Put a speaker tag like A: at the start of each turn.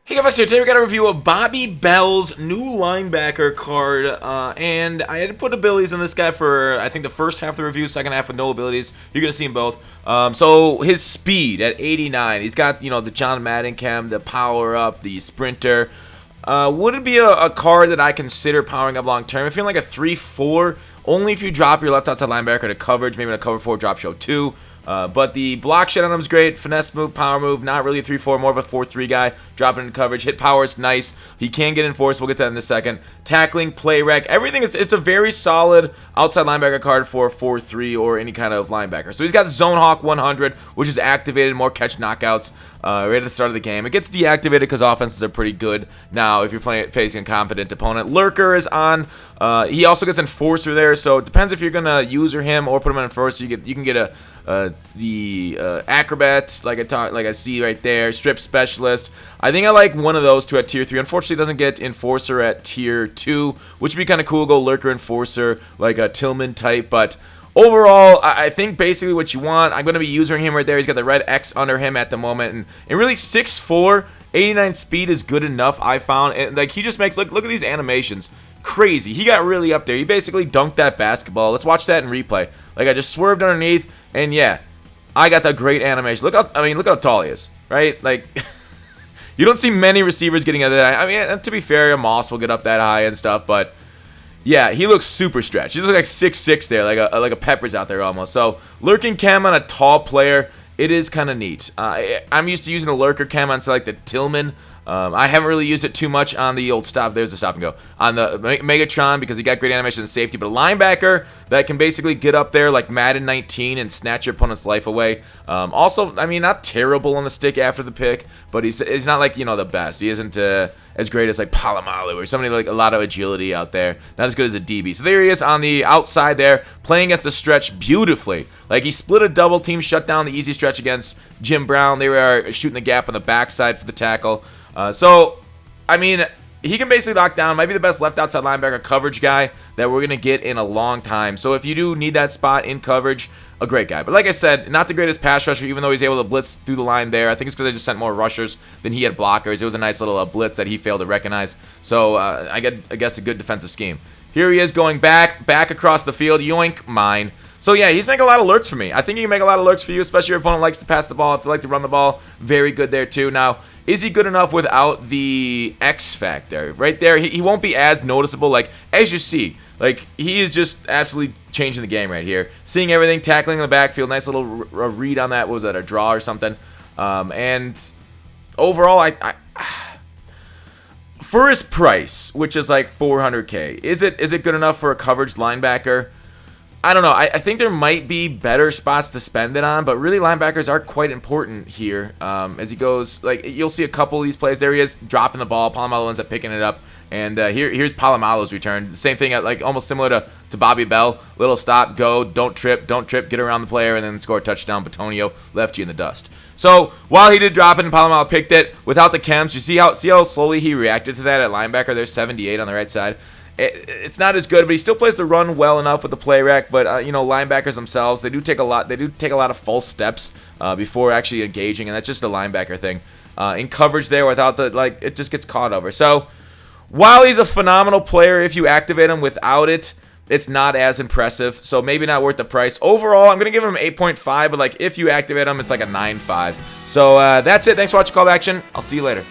A: Hey guys, today we got a review of Bobby Bell's new linebacker card, and I had to put abilities on this guy for, I think, the first half of the review, second half with no abilities. You're going to see them both. So his speed at 89, he's got, the John Madden chem, the power up, the sprinter. Would it be a card that I consider powering up long term? If you're in like a 3-4, only if you drop your left outside linebacker to coverage, maybe in a cover 4 drop show 2. But the block shit on him is great. Finesse move, power move, not really a 3-4, more of a 4-3 guy. Dropping into coverage. Hit power is nice. He can get enforced. We'll get to that in a second. Tackling, play rec, everything. It's a very solid outside linebacker card for 4-3 or any kind of linebacker. So he's got Zone Hawk 100, which is activated, more catch knockouts right at the start of the game. It gets deactivated because offenses are pretty good now if you're facing a competent opponent. Lurker is on. He also gets Enforcer there, so it depends if you're going to user him or put him in Enforcer. You can get the Acrobat, like I see right there, Strip Specialist. I think I like one of those two at tier 3. Unfortunately, it doesn't get Enforcer at tier 2, which would be kind of cool. Go Lurker Enforcer, like a Tillman type, but overall, I think basically what you want, I'm going to be using him right there. He's got the red X under him at the moment, and really 6'4", 89 speed is good enough, I found. And like he just makes, look at these animations. Crazy. He got really up there. He basically dunked that basketball. Let's watch that in replay. Like I just swerved underneath, and yeah, I got that great animation. Look how tall he is, right? Like you don't see many receivers getting up that high. I mean, to be fair, Moss will get up that high and stuff, but yeah, he looks super stretched. He looks like 6'6" there, like a Peppers out there almost. So lurking chem on a tall player, it is kind of neat. I'm used to using the lurker chem on like the Tillman. I haven't really used it too much on the old stop. There's the stop and go on the Megatron because he got great animation and safety. But a linebacker that can basically get up there like Madden 19 and snatch your opponent's life away. Also, I mean, not terrible on the stick after the pick, but he's not like the best. He isn't as great as like Palomalu or somebody like a lot of agility out there. Not as good as a DB. So there he is on the outside there, playing against the stretch beautifully. Like he split a double team, shut down the easy stretch against Jim Brown. They were shooting the gap on the backside for the tackle. So, I mean, he can basically lock down, might be the best left outside linebacker coverage guy that we're going to get in a long time. So if you do need that spot in coverage, a great guy. But like I said, not the greatest pass rusher, even though he's able to blitz through the line there. I think it's because they just sent more rushers than he had blockers. It was a nice little blitz that he failed to recognize. So I guess a good defensive scheme. Here he is going back across the field. Yoink, mine. So yeah, he's making a lot of lurks for me. I think he can make a lot of lurks for you, especially if your opponent likes to pass the ball. If they like to run the ball, very good there too. Now, is he good enough without the X factor? Right there, he won't be as noticeable. Like, as you see, like, he is just absolutely changing the game right here. Seeing everything, tackling in the backfield, nice little read on that. What was that, a draw or something? And overall, I for his price, which is like $400K, is it good enough for a coverage linebacker? I don't know. I think there might be better spots to spend it on, but really linebackers are quite important here. As he goes, like you'll see a couple of these plays. There he is dropping the ball. Palomalu ends up picking it up, and here's Palomalu's return. Same thing, like almost similar to Bobby Bell. Little stop, go, don't trip, get around the player, and then score a touchdown. Batonio left you in the dust. So while he did drop it and Palomalu picked it without the chems, you see how slowly he reacted to that at linebacker. There's 78 on the right side. It's not as good, but he still plays the run well enough with the play rec. But linebackers themselves, they do take a lot of false steps before actually engaging, and that's just a linebacker thing. In coverage there, without it just gets caught over. So while he's a phenomenal player, if you activate him without it, it's not as impressive. So maybe not worth the price. Overall, I'm gonna give him 8.5, but like if you activate him, it's like a 9.5. So that's it. Thanks for watching Call to Action. I'll see you later.